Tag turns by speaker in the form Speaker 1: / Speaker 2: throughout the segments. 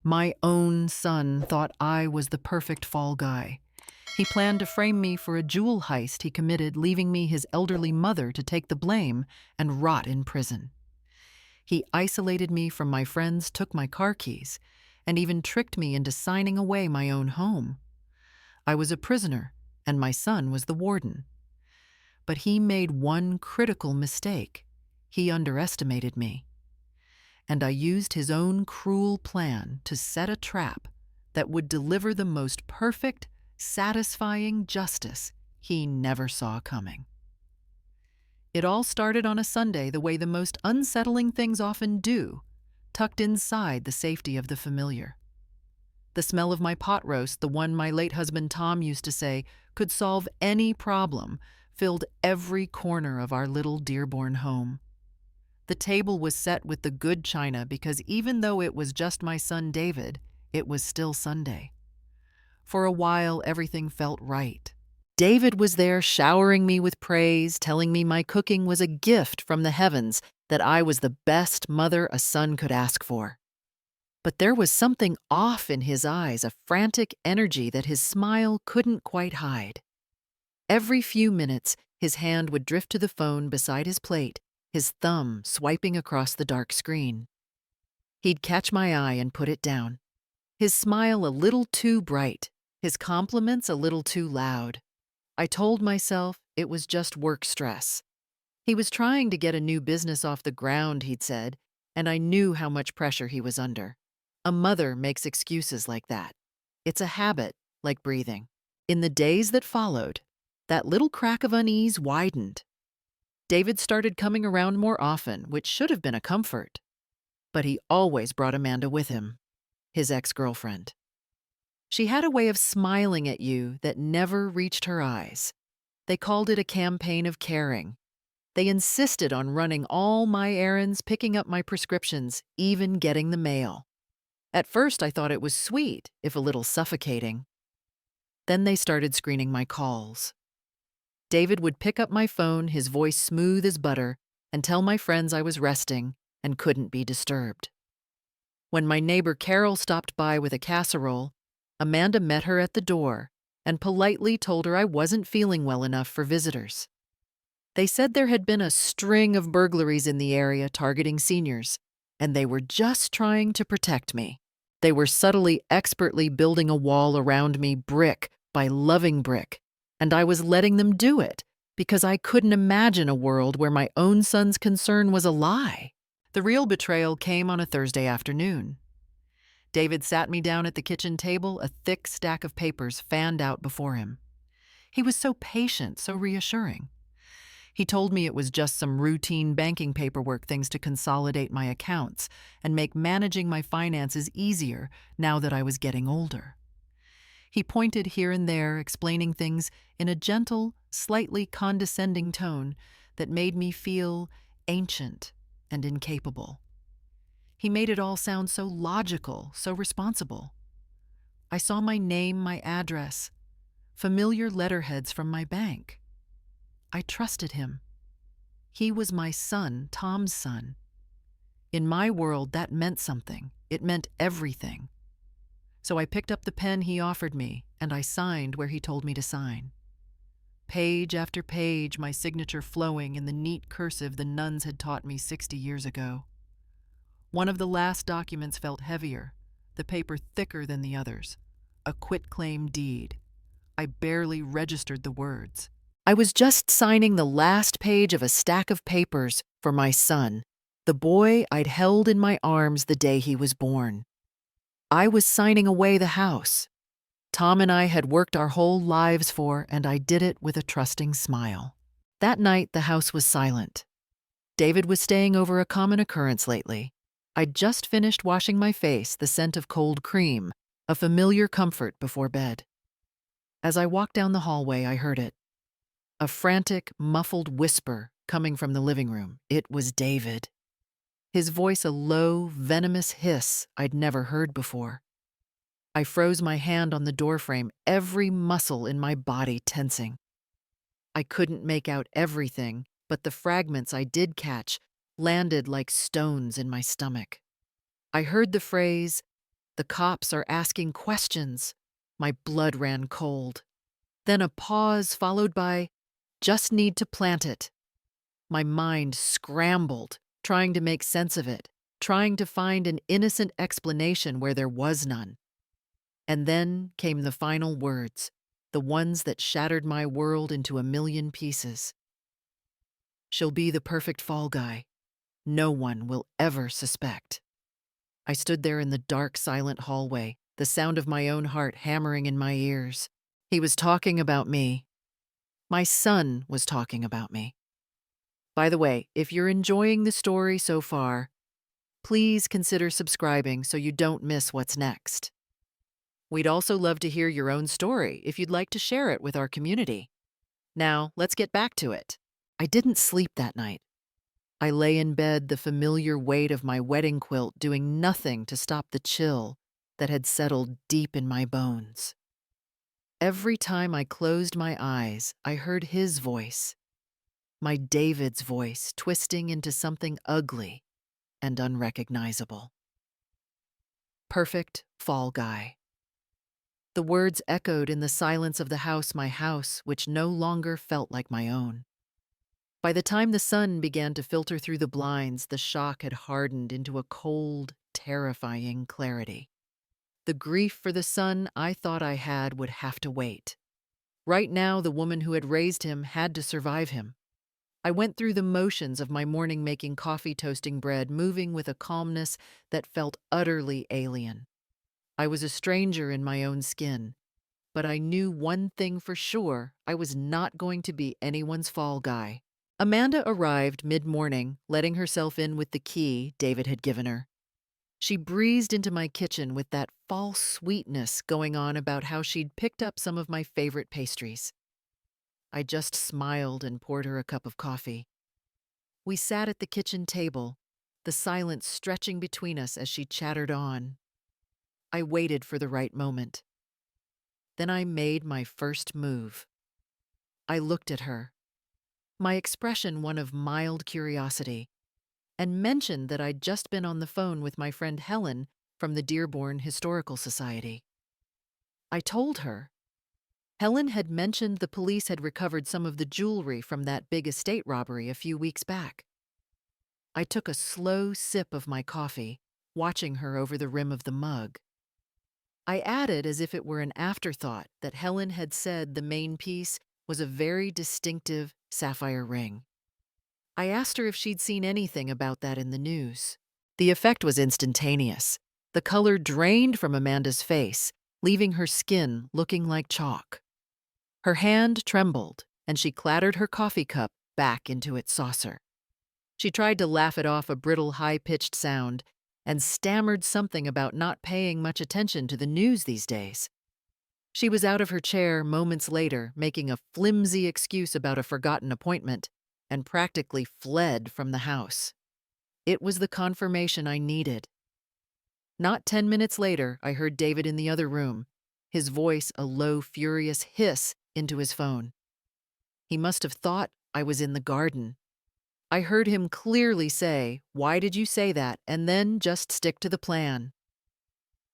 Speaker 1: My own son thought I was the perfect fall guy. He planned to frame me for a jewel heist he committed, leaving me his elderly mother to take the blame and rot in prison. He isolated me from my friends, took my car keys, and even tricked me into signing away my own home. I was a prisoner, and my son was the warden. But he made one critical mistake. He underestimated me. And I used his own cruel plan to set a trap that would deliver the most perfect, satisfying justice he never saw coming. It all started on a Sunday the way the most unsettling things often do, tucked inside the safety of the familiar. The smell of my pot roast, the one my late husband Tom used to say could solve any problem, filled every corner of our little Dearborn home. The table was set with the good china because even though it was just my son David, it was still Sunday. For a while, everything felt right. David was there showering me with praise, telling me my cooking was a gift from the heavens, that I was the best mother a son could ask for. But there was something off in his eyes, a frantic energy that his smile couldn't quite hide. Every few minutes, his hand would drift to the phone beside his plate, his thumb swiping across the dark screen. He'd catch my eye and put it down. His smile a little too bright, his compliments a little too loud. I told myself it was just work stress. He was trying to get a new business off the ground, he'd said, and I knew how much pressure he was under. A mother makes excuses like that. It's a habit, like breathing. In the days that followed, that little crack of unease widened. David started coming around more often, which should have been a comfort. But he always brought Amanda with him, his ex-girlfriend. She had a way of smiling at you that never reached her eyes. They called it a campaign of caring. They insisted on running all my errands, picking up my prescriptions, even getting the mail. At first, I thought it was sweet, if a little suffocating. Then they started screening my calls. David would pick up my phone, his voice smooth as butter, and tell my friends I was resting and couldn't be disturbed. When my neighbor Carol stopped by with a casserole, Amanda met her at the door and politely told her I wasn't feeling well enough for visitors. They said there had been a string of burglaries in the area targeting seniors, and they were just trying to protect me. They were subtly, expertly building a wall around me, brick by loving brick, and I was letting them do it because I couldn't imagine a world where my own son's concern was a lie. The real betrayal came on a Thursday afternoon. David sat me down at the kitchen table, a thick stack of papers fanned out before him. He was so patient, so reassuring. He told me it was just some routine banking paperwork, things to consolidate my accounts and make managing my finances easier now that I was getting older. He pointed here and there, explaining things in a gentle, slightly condescending tone that made me feel ancient and incapable. He made it all sound so logical, so responsible. I saw my name, my address, familiar letterheads from my bank. I trusted him. He was my son, Tom's son. In my world, that meant something. It meant everything. So I picked up the pen he offered me, and I signed where he told me to sign. Page after page, my signature flowing in the neat cursive the nuns had taught me 60 years ago. One of the last documents felt heavier, the paper thicker than the others. A quitclaim deed. I barely registered the words. I was just signing the last page of a stack of papers for my son, the boy I'd held in my arms the day he was born. I was signing away the house Tom and I had worked our whole lives for, and I did it with a trusting smile. That night, the house was silent. David was staying over, a common occurrence lately. I'd just finished washing my face, the scent of cold cream, a familiar comfort before bed. As I walked down the hallway, I heard it. A frantic, muffled whisper coming from the living room. It was David. His voice a low, venomous hiss I'd never heard before. I froze my hand on the doorframe, every muscle in my body tensing. I couldn't make out everything, but the fragments I did catch landed like stones in my stomach. I heard the phrase, The cops are asking questions. My blood ran cold. Then a pause followed by, just need to plant it. My mind scrambled, trying to make sense of it, trying to find an innocent explanation where there was none. And then came the final words, the ones that shattered my world into a million pieces. She'll be the perfect fall guy. No one will ever suspect. I stood there in the dark, silent hallway, the sound of my own heart hammering in my ears. He was talking about me. My son was talking about me. By the way, if you're enjoying the story so far, please consider subscribing so you don't miss what's next. We'd also love to hear your own story if you'd like to share it with our community. Now, let's get back to it. I didn't sleep that night. I lay in bed, the familiar weight of my wedding quilt doing nothing to stop the chill that had settled deep in my bones. Every time I closed my eyes, I heard his voice, my David's voice, twisting into something ugly and unrecognizable. Perfect fall guy. The words echoed in the silence of the house, my house, which no longer felt like my own. By the time the sun began to filter through the blinds, the shock had hardened into a cold, terrifying clarity. The grief for the son I thought I had would have to wait. Right now, the woman who had raised him had to survive him. I went through the motions of my morning, making coffee, toasting bread, moving with a calmness that felt utterly alien. I was a stranger in my own skin, but I knew one thing for sure: I was not going to be anyone's fall guy. Amanda arrived mid-morning, letting herself in with the key David had given her. She breezed into my kitchen with that false sweetness going on about how she'd picked up some of my favorite pastries. I just smiled and poured her a cup of coffee. We sat at the kitchen table, the silence stretching between us as she chattered on. I waited for the right moment. Then I made my first move. I looked at her, my expression one of mild curiosity, and mentioned that I'd just been on the phone with my friend Helen from the Dearborn Historical Society. I told her. Helen had mentioned the police had recovered some of the jewelry from that big estate robbery a few weeks back. I took a slow sip of my coffee, watching her over the rim of the mug. I added, as if it were an afterthought, that Helen had said the main piece was a very distinctive sapphire ring. I asked her if she'd seen anything about that in the news. The effect was instantaneous. The color drained from Amanda's face, leaving her skin looking like chalk. Her hand trembled, and she clattered her coffee cup back into its saucer. She tried to laugh it off, a brittle, high-pitched sound, and stammered something about not paying much attention to the news these days. She was out of her chair moments later, making a flimsy excuse about a forgotten appointment, and practically fled from the house. It was the confirmation I needed. Not 10 minutes later, I heard David in the other room, his voice a low, furious hiss into his phone. He must have thought I was in the garden. I heard him clearly say, "Why did you say that?" and then just stick to the plan.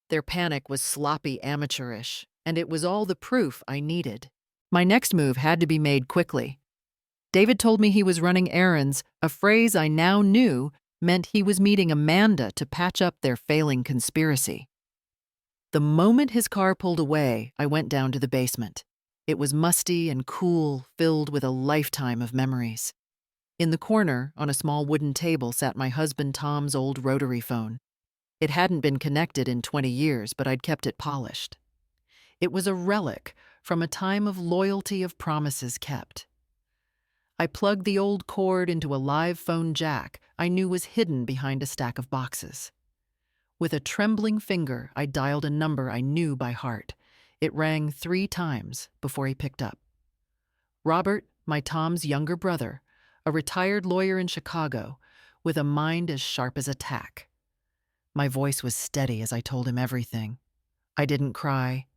Speaker 1: Their panic was sloppy, amateurish, and it was all the proof I needed. My next move had to be made quickly. David told me he was running errands, a phrase I now knew meant he was meeting Amanda to patch up their failing conspiracy. The moment his car pulled away, I went down to the basement. It was musty and cool, filled with a lifetime of memories. In the corner, on a small wooden table, sat my husband Tom's old rotary phone. It hadn't been connected in 20 years, but I'd kept it polished. It was a relic from a time of loyalty, of promises kept. I plugged the old cord into a live phone jack I knew was hidden behind a stack of boxes. With a trembling finger, I dialed a number I knew by heart. It rang 3 times before he picked up. Robert, my Tom's younger brother, a retired lawyer in Chicago, with a mind as sharp as a tack. My voice was steady as I told him everything. I didn't cry.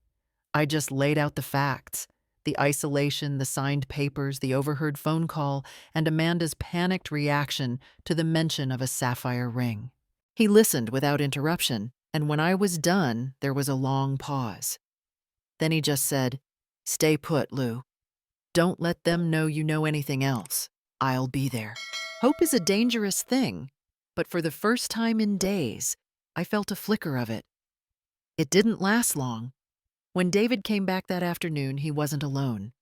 Speaker 1: I just laid out the facts: the isolation, the signed papers, the overheard phone call, and Amanda's panicked reaction to the mention of a sapphire ring. He listened without interruption, And when I was done, there was a long pause. Then he just said, "Stay put, Lou. Don't let them know you know anything else. I'll be there." Hope is a dangerous thing, but for the first time in days, I felt a flicker of it. It didn't last long. When David came back that afternoon, he wasn't alone.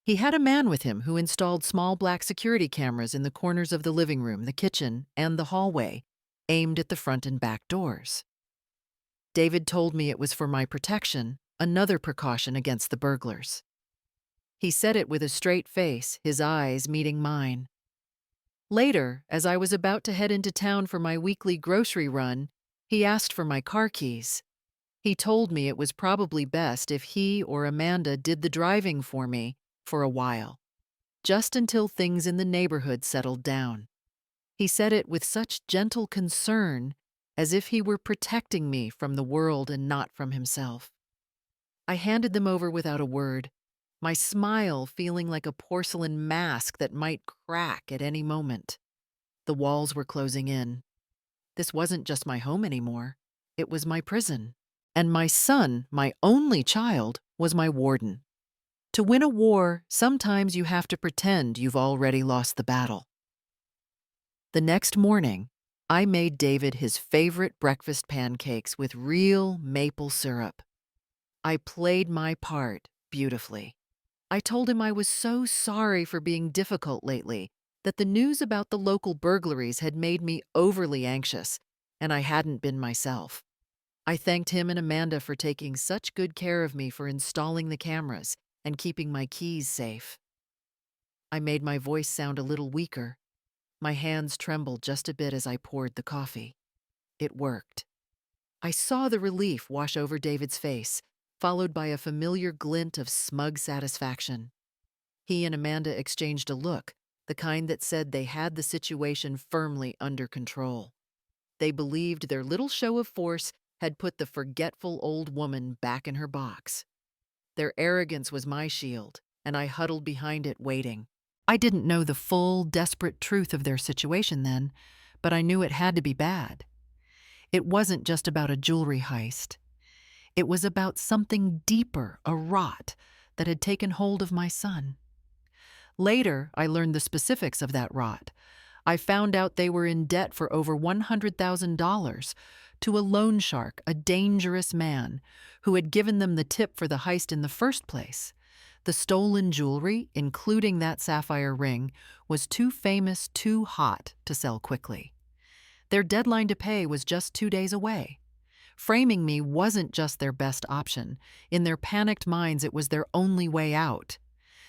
Speaker 1: He had a man with him who installed small black security cameras in the corners of the living room, the kitchen, and the hallway, aimed at the front and back doors. David told me it was for my protection, another precaution against the burglars. He said it with a straight face, his eyes meeting mine. Later, as I was about to head into town for my weekly grocery run, he asked for my car keys. He told me it was probably best if he or Amanda did the driving for me for a while, just until things in the neighborhood settled down. He said it with such gentle concern, as if he were protecting me from the world and not from himself. I handed them over without a word, my smile feeling like a porcelain mask that might crack at any moment. The walls were closing in. This wasn't just my home anymore. It was my prison. And my son, my only child, was my warden. To win a war, sometimes you have to pretend you've already lost the battle. The next morning, I made David his favorite breakfast pancakes with real maple syrup. I played my part beautifully. I told him I was so sorry for being difficult lately, that the news about the local burglaries had made me overly anxious, and I hadn't been myself. I thanked him and Amanda for taking such good care of me for installing the cameras and keeping my keys safe. I made my voice sound a little weaker. My hands trembled just a bit as I poured the coffee. It worked. I saw the relief wash over David's face, followed by a familiar glint of smug satisfaction. He and Amanda exchanged a look, the kind that said they had the situation firmly under control. They believed their little show of force had put the forgetful old woman back in her box. Their arrogance was my shield, and I huddled behind it waiting. I didn't know the full, desperate truth of their situation then, but I knew it had to be bad. It wasn't just about a jewelry heist. It was about something deeper, a rot that had taken hold of my son. Later, I learned the specifics of that rot. I found out they were in debt for over $100,000 to a loan shark, a dangerous man, who had given them the tip for the heist in the first place. The stolen jewelry, including that sapphire ring, was too famous, too hot to sell quickly. Their deadline to pay was just 2 days away. Framing me wasn't just their best option. In their panicked minds, it was their only way out.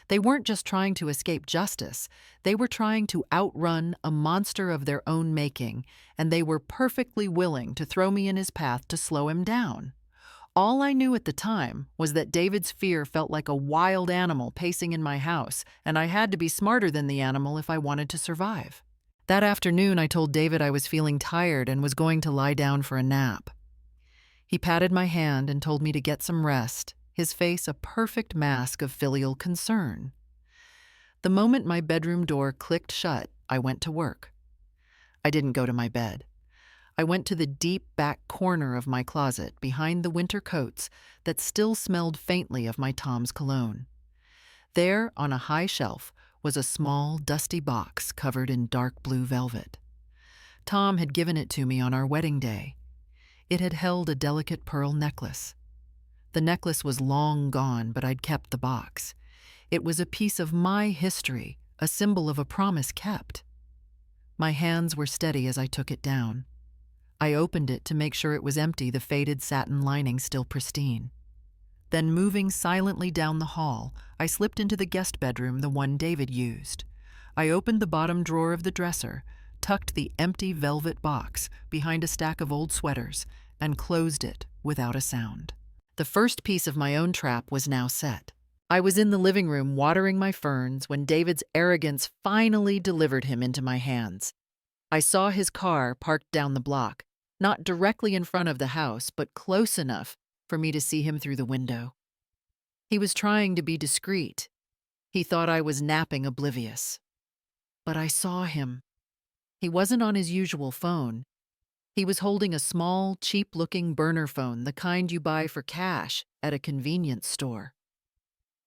Speaker 1: They weren't just trying to escape justice. They were trying to outrun a monster of their own making, and they were perfectly willing to throw me in his path to slow him down. All I knew at the time was that David's fear felt like a wild animal pacing in my house, and I had to be smarter than the animal if I wanted to survive. That afternoon, I told David I was feeling tired and was going to lie down for a nap. He patted my hand and told me to get some rest, his face a perfect mask of filial concern. The moment my bedroom door clicked shut, I went to work. I didn't go to my bed. I went to the deep back corner of my closet behind the winter coats that still smelled faintly of my Tom's cologne. There, on a high shelf, was a small, dusty box covered in dark blue velvet. Tom had given it to me on our wedding day. It had held a delicate pearl necklace. The necklace was long gone, but I'd kept the box. It was a piece of my history, a symbol of a promise kept. My hands were steady as I took it down. I opened it to make sure it was empty, the faded satin lining still pristine. Then, moving silently down the hall, I slipped into the guest bedroom, the one David used. I opened the bottom drawer of the dresser, tucked the empty velvet box behind a stack of old sweaters, and closed it without a sound. The first piece of my own trap was now set. I was in the living room watering my ferns when David's arrogance finally delivered him into my hands. I saw his car parked down the block, not directly in front of the house, but close enough for me to see him through the window. He was trying to be discreet. He thought I was napping oblivious. But I saw him. He wasn't on his usual phone. He was holding a small, cheap-looking burner phone, the kind you buy for cash at a convenience store.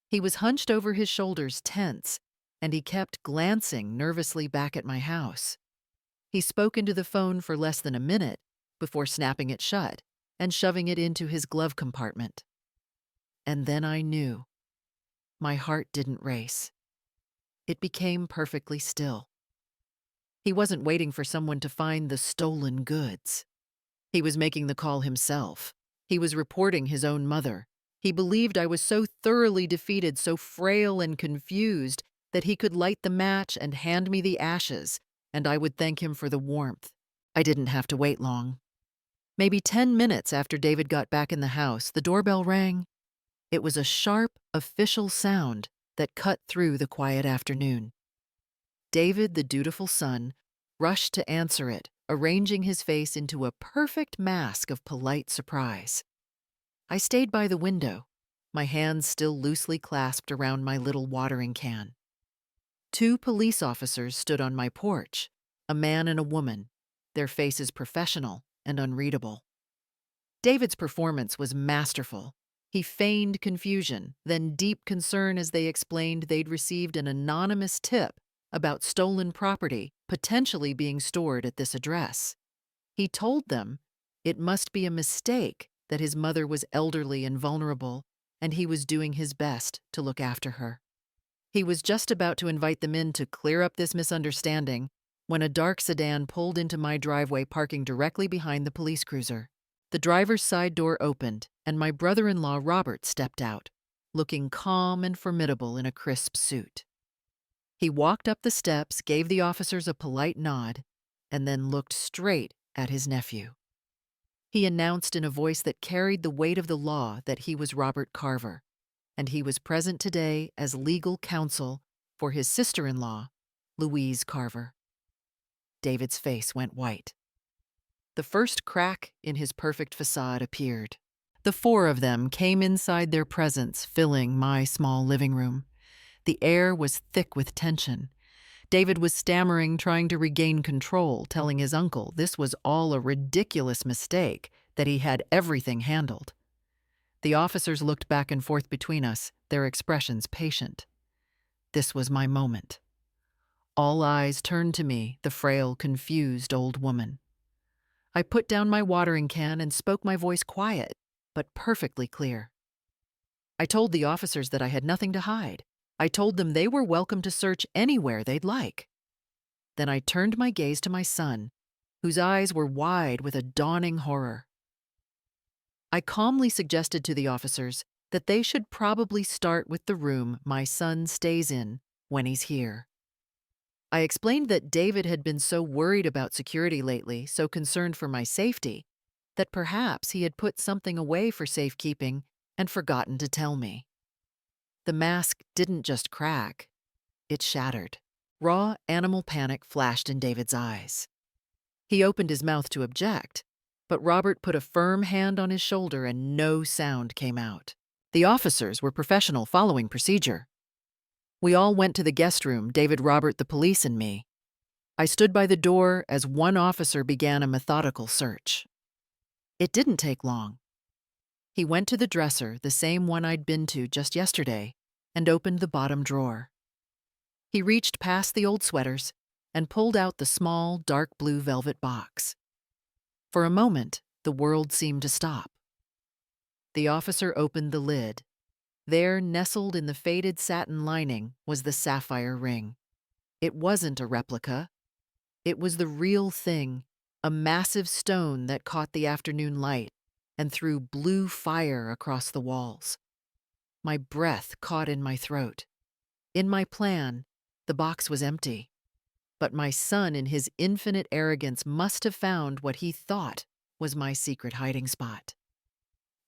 Speaker 1: He was hunched over his shoulders, tense, and he kept glancing nervously back at my house. He spoke into the phone for less than a minute before snapping it shut and shoving it into his glove compartment. And then I knew. My heart didn't race. It became perfectly still. He wasn't waiting for someone to find the stolen goods. He was making the call himself. He was reporting his own mother. He believed I was so thoroughly defeated, so frail and confused, that he could light the match and hand me the ashes, and I would thank him for the warmth. I didn't have to wait long. Maybe 10 minutes after David got back in the house, the doorbell rang. It was a sharp, official sound that cut through the quiet afternoon. David, the dutiful son, rushed to answer it, arranging his face into a perfect mask of polite surprise. I stayed by the window, my hands still loosely clasped around my little watering can. 2 police officers stood on my porch, a man and a woman, their faces professional and unreadable. David's performance was masterful. He feigned confusion, then deep concern as they explained they'd received an anonymous tip about stolen property potentially being stored at this address. He told them it must be a mistake that his mother was elderly and vulnerable, and he was doing his best to look after her. He was just about to invite them in to clear up this misunderstanding when a dark sedan pulled into my driveway, parking directly behind the police cruiser. The driver's side door opened, and my brother-in-law Robert stepped out, looking calm and formidable in a crisp suit. He walked up the steps, gave the officers a polite nod, and then looked straight at his nephew. He announced in a voice that carried the weight of the law that he was Robert Carver, and he was present today as legal counsel for his sister-in-law, Louise Carver. David's face went white. The first crack in his perfect facade appeared. The 4 of them came inside, their presence filling my small living room. The air was thick with tension. David was stammering, trying to regain control, telling his uncle this was all a ridiculous mistake, that he had everything handled. The officers looked back and forth between us, their expressions patient. This was my moment. All eyes turned to me, the frail, confused old woman. I put down my watering can and spoke, my voice quiet, but perfectly clear. I told the officers that I had nothing to hide. I told them they were welcome to search anywhere they'd like. Then I turned my gaze to my son, whose eyes were wide with a dawning horror. I calmly suggested to the officers that they should probably start with the room my son stays in when he's here. I explained that David had been so worried about security lately, so concerned for my safety, that perhaps he had put something away for safekeeping and forgotten to tell me. The mask didn't just crack, it shattered. Raw animal panic flashed in David's eyes. He opened his mouth to object, but Robert put a firm hand on his shoulder and no sound came out. The officers were professional, following procedure. We all went to the guest room, David, Robert, the police, and me. I stood by the door as one officer began a methodical search. It didn't take long. He went to the dresser, the same one I'd been to just yesterday, and opened the bottom drawer. He reached past the old sweaters and pulled out the small, dark blue velvet box. For a moment, the world seemed to stop. The officer opened the lid. There, nestled in the faded satin lining, was the sapphire ring. It wasn't a replica. It was the real thing, a massive stone that caught the afternoon light and threw blue fire across the walls. My breath caught in my throat. In my plan, the box was empty. But my son, in his infinite arrogance, must have found what he thought was my secret hiding spot.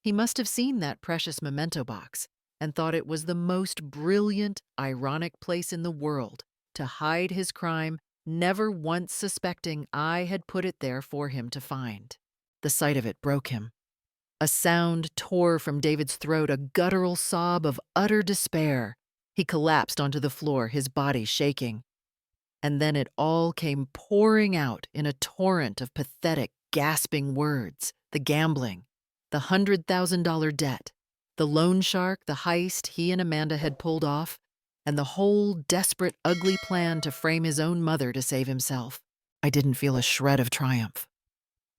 Speaker 1: He must have seen that precious memento box and thought it was the most brilliant, ironic place in the world to hide his crime, never once suspecting I had put it there for him to find. The sight of it broke him. A sound tore from David's throat, a guttural sob of utter despair. He collapsed onto the floor, his body shaking. And then it all came pouring out in a torrent of pathetic, gasping words, the gambling, the $100,000 debt, the loan shark, the heist he and Amanda had pulled off, and the whole desperate, ugly plan to frame his own mother to save himself. I didn't feel a shred of triumph.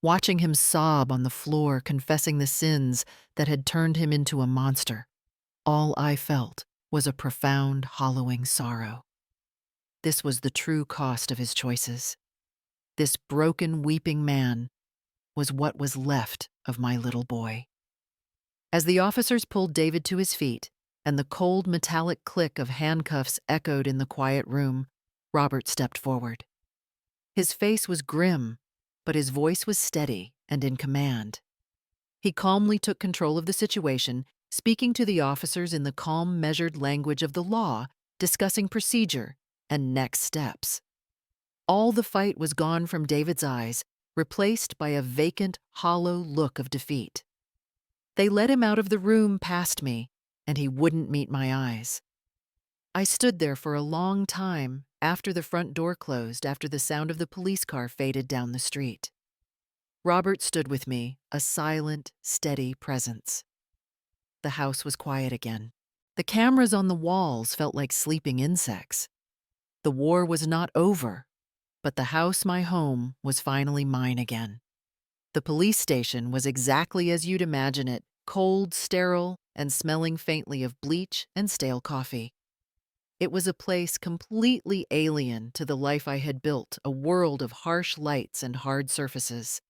Speaker 1: Watching him sob on the floor, confessing the sins that had turned him into a monster, all I felt was a profound, hollowing sorrow. This was the true cost of his choices. This broken, weeping man was what was left of my little boy. As the officers pulled David to his feet, and the cold metallic click of handcuffs echoed in the quiet room, Robert stepped forward. His face was grim, but his voice was steady and in command. He calmly took control of the situation, speaking to the officers in the calm, measured language of the law, discussing procedure and next steps. All the fight was gone from David's eyes, replaced by a vacant, hollow look of defeat. They led him out of the room past me, and he wouldn't meet my eyes. I stood there for a long time after the front door closed, after the sound of the police car faded down the street. Robert stood with me, a silent, steady presence. The house was quiet again. The cameras on the walls felt like sleeping insects. The war was not over, but the house, my home, was finally mine again. The police station was exactly as you'd imagine it, cold, sterile, and smelling faintly of bleach and stale coffee. It was a place completely alien to the life I had built, a world of harsh lights and hard surfaces.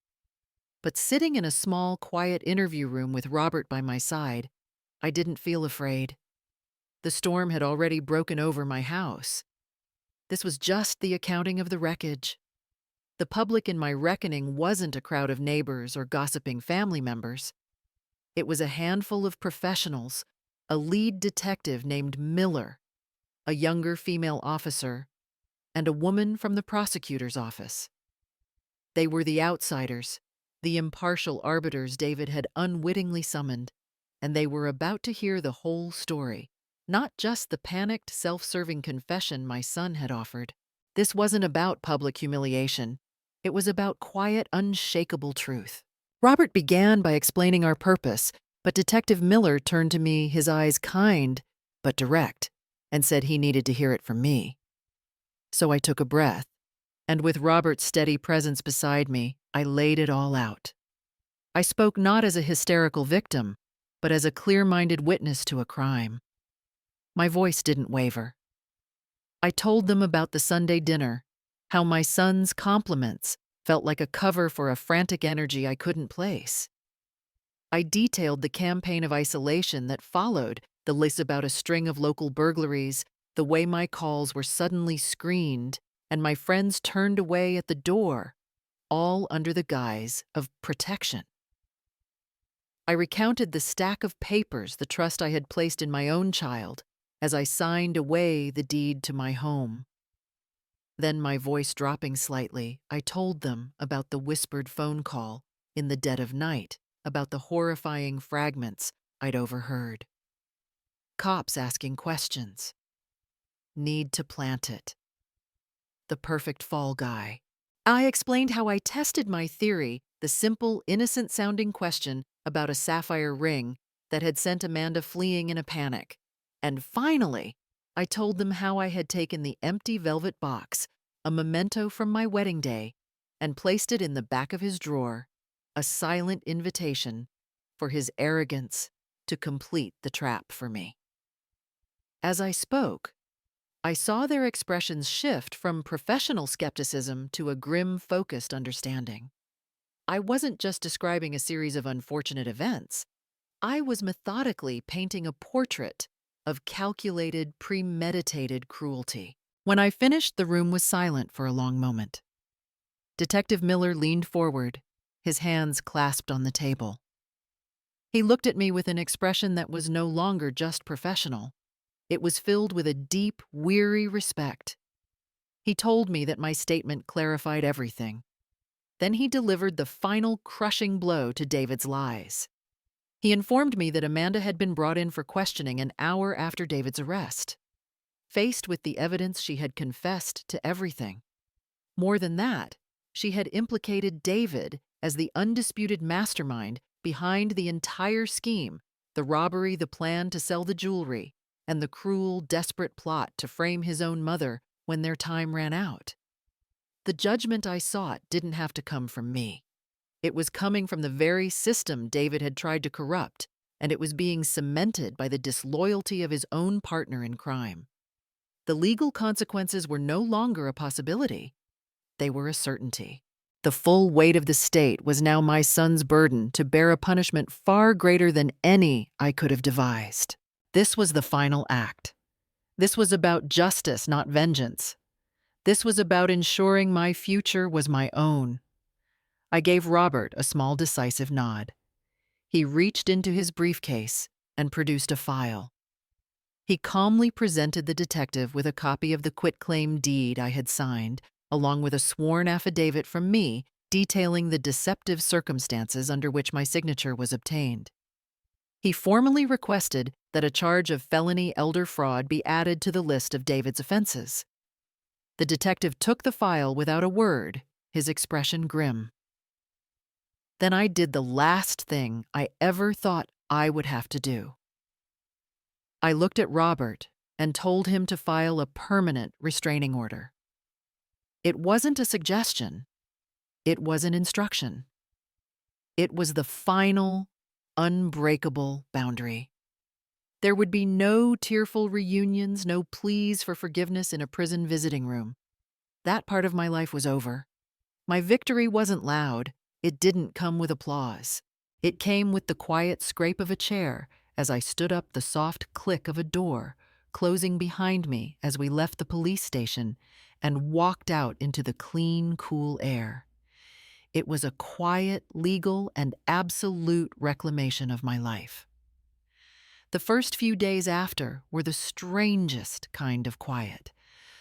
Speaker 1: But sitting in a small, quiet interview room with Robert by my side, I didn't feel afraid. The storm had already broken over my house. This was just the accounting of the wreckage. The public in my reckoning wasn't a crowd of neighbors or gossiping family members. It was a handful of professionals, a lead detective named Miller, a younger female officer, and a woman from the prosecutor's office. They were the outsiders, the impartial arbiters David had unwittingly summoned, and they were about to hear the whole story, not just the panicked, self-serving confession my son had offered. This wasn't about public humiliation. It was about quiet, unshakable truth. Robert began by explaining our purpose, but Detective Miller turned to me, his eyes kind but direct, and said he needed to hear it from me. So I took a breath, and with Robert's steady presence beside me, I laid it all out. I spoke not as a hysterical victim, but as a clear-minded witness to a crime. My voice didn't waver. I told them about the Sunday dinner, how my son's compliments felt like a cover for a frantic energy I couldn't place. I detailed the campaign of isolation that followed, the lists about a string of local burglaries, the way my calls were suddenly screened, and my friends turned away at the door, all under the guise of protection. I recounted the stack of papers, the trust I had placed in my own child, as I signed away the deed to my home. Then, my voice dropping slightly, I told them about the whispered phone call in the dead of night, about the horrifying fragments I'd overheard. Cops asking questions. Need to plant it. The perfect fall guy. I explained how I tested my theory, the simple, innocent-sounding question about a sapphire ring that had sent Amanda fleeing in a panic. And finally, I told them how I had taken the empty velvet box, a memento from my wedding day, and placed it in the back of his drawer, a silent invitation for his arrogance to complete the trap for me. As I spoke, I saw their expressions shift from professional skepticism to a grim, focused understanding. I wasn't just describing a series of unfortunate events. I was methodically painting a portrait of calculated, premeditated cruelty. When I finished, the room was silent for a long moment. Detective Miller leaned forward, his hands clasped on the table. He looked at me with an expression that was no longer just professional. It was filled with a deep, weary respect. He told me that my statement clarified everything. Then he delivered the final crushing blow to David's lies. He informed me that Amanda had been brought in for questioning an hour after David's arrest. Faced with the evidence, she had confessed to everything. More than that, she had implicated David as the undisputed mastermind behind the entire scheme, the robbery, the plan to sell the jewelry, and the cruel, desperate plot to frame his own mother when their time ran out. The judgment I sought didn't have to come from me. It was coming from the very system David had tried to corrupt, and it was being cemented by the disloyalty of his own partner in crime. The legal consequences were no longer a possibility. They were a certainty. The full weight of the state was now my son's burden to bear a punishment far greater than any I could have devised. This was the final act. This was about justice, not vengeance. This was about ensuring my future was my own. I gave Robert a small, decisive nod. He reached into his briefcase and produced a file. He calmly presented the detective with a copy of the quitclaim deed I had signed, along with a sworn affidavit from me detailing the deceptive circumstances under which my signature was obtained. He formally requested that a charge of felony elder fraud be added to the list of David's offenses. The detective took the file without a word, his expression grim. Then I did the last thing I ever thought I would have to do. I looked at Robert and told him to file a permanent restraining order. It wasn't a suggestion. It was an instruction. It was the final, unbreakable boundary. There would be no tearful reunions, no pleas for forgiveness in a prison visiting room. That part of my life was over. My victory wasn't loud. It didn't come with applause. It came with the quiet scrape of a chair as I stood up, the soft click of a door closing behind me as we left the police station and walked out into the clean, cool air. It was a quiet, legal, and absolute reclamation of my life. The first few days after were the strangest kind of quiet.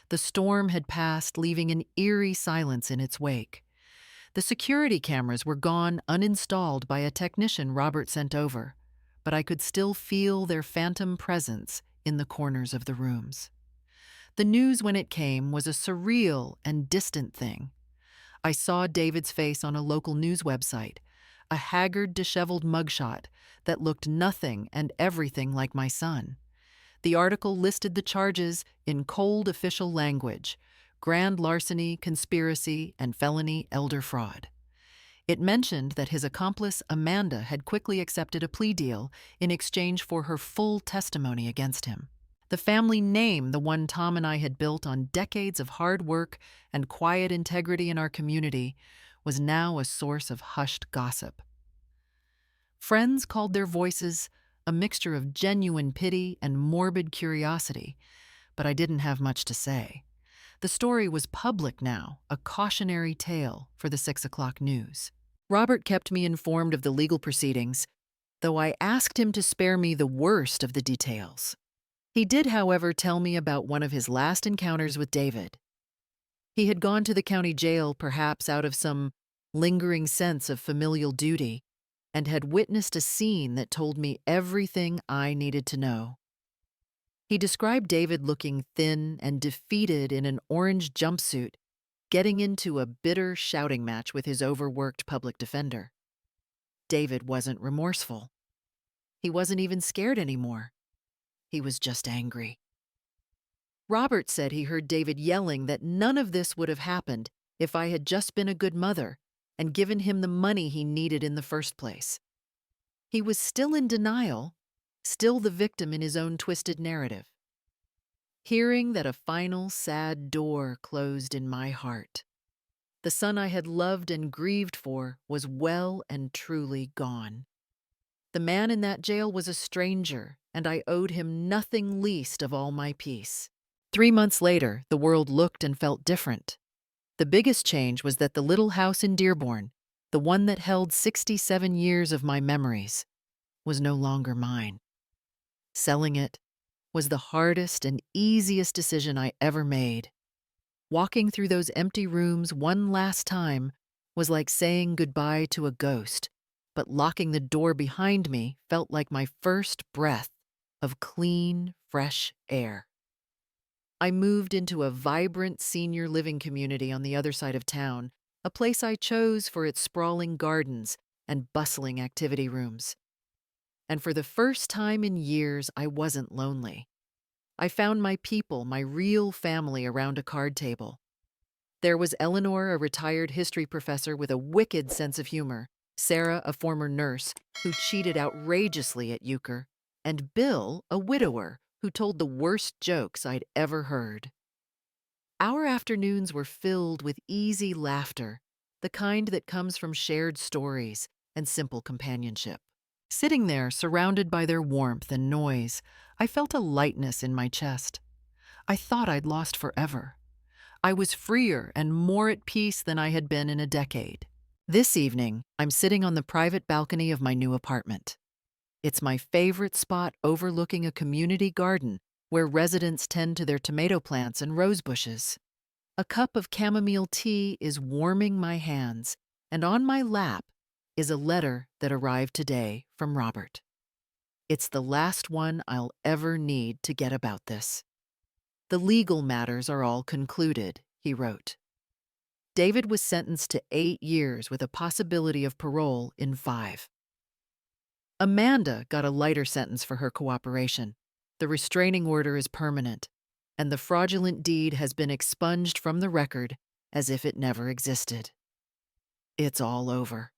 Speaker 1: The storm had passed, leaving an eerie silence in its wake. The security cameras were gone, uninstalled by a technician Robert sent over, but I could still feel their phantom presence in the corners of the rooms. The news, when it came, was a surreal and distant thing. I saw David's face on a local news website, a haggard, disheveled mugshot that looked nothing and everything like my son. The article listed the charges in cold official language: grand larceny, conspiracy, and felony elder fraud. It mentioned that his accomplice, Amanda, had quickly accepted a plea deal in exchange for her full testimony against him. The family name, the one Tom and I had built on decades of hard work and quiet integrity in our community, was now a source of hushed gossip. Friends called their voices a mixture of genuine pity and morbid curiosity, but I didn't have much to say. The story was public now, a cautionary tale for the 6 o'clock news. Robert kept me informed of the legal proceedings, though I asked him to spare me the worst of the details. He did, however, tell me about one of his last encounters with David. He had gone to the county jail, perhaps out of some lingering sense of familial duty, and had witnessed a scene that told me everything I needed to know. He described David looking thin and defeated in an orange jumpsuit, getting into a bitter shouting match with his overworked public defender. David wasn't remorseful. He wasn't even scared anymore. He was just angry. Robert said he heard David yelling that none of this would have happened if I had just been a good mother and given him the money he needed in the first place. He was still in denial, still the victim in his own twisted narrative. Hearing that a final sad door closed in my heart. The son I had loved and grieved for was well and truly gone. The man in that jail was a stranger, and I owed him nothing least of all my peace. 3 months later, the world looked and felt different. The biggest change was that the little house in Dearborn, the one that held 67 years of my memories, was no longer mine. Selling it was the hardest and easiest decision I ever made. Walking through those empty rooms one last time was like saying goodbye to a ghost, but locking the door behind me felt like my first breath of clean, fresh air. I moved into a vibrant senior living community on the other side of town, a place I chose for its sprawling gardens and bustling activity rooms. And for the first time in years, I wasn't lonely. I found my people, my real family, around a card table. There was Eleanor, a retired history professor with a wicked sense of humor, Sarah, a former nurse who cheated outrageously at euchre, and Bill, a widower who told the worst jokes I'd ever heard. Our afternoons were filled with easy laughter, the kind that comes from shared stories and simple companionship. Sitting there, surrounded by their warmth and noise, I felt a lightness in my chest. I thought I'd lost forever. I was freer and more at peace than I had been in a decade. This evening, I'm sitting on the private balcony of my new apartment. It's my favorite spot overlooking a community garden where residents tend to their tomato plants and rose bushes. A cup of chamomile tea is warming my hands, and on my lap is a letter that arrived today from Robert. It's the last one I'll ever need to get about this. The legal matters are all concluded, he wrote. David was sentenced to 8 years with a possibility of parole in 5. Amanda got a lighter sentence for her cooperation. The restraining order is permanent, and the fraudulent deed has been expunged from the record as if it never existed. It's all over.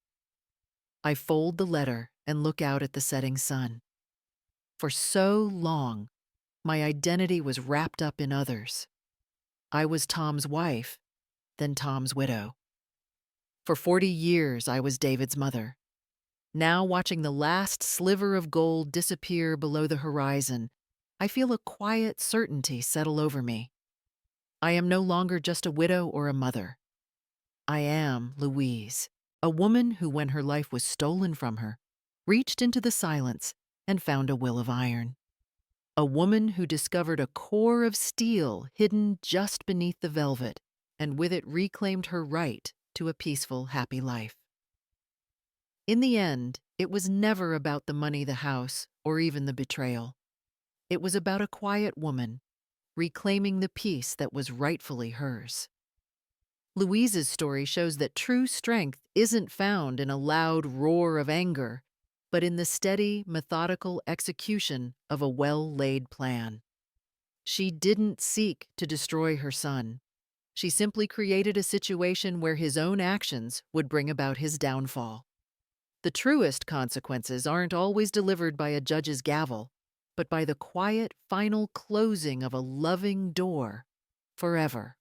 Speaker 1: I fold the letter and look out at the setting sun. For so long, my identity was wrapped up in others. I was Tom's wife, then Tom's widow. For 40 years, I was David's mother. Now, watching the last sliver of gold disappear below the horizon, I feel a quiet certainty settle over me. I am no longer just a widow or a mother. I am Louise, a woman who, when her life was stolen from her, reached into the silence and found a will of iron. A woman who discovered a core of steel hidden just beneath the velvet, and with it reclaimed her right to a peaceful, happy life. In the end, it was never about the money, the house, or even the betrayal. It was about a quiet woman reclaiming the peace that was rightfully hers. Louise's story shows that true strength isn't found in a loud roar of anger, but in the steady, methodical execution of a well-laid plan. She didn't seek to destroy her son. She simply created a situation where his own actions would bring about his downfall. The truest consequences aren't always delivered by a judge's gavel, but by the quiet, final closing of a loving door forever.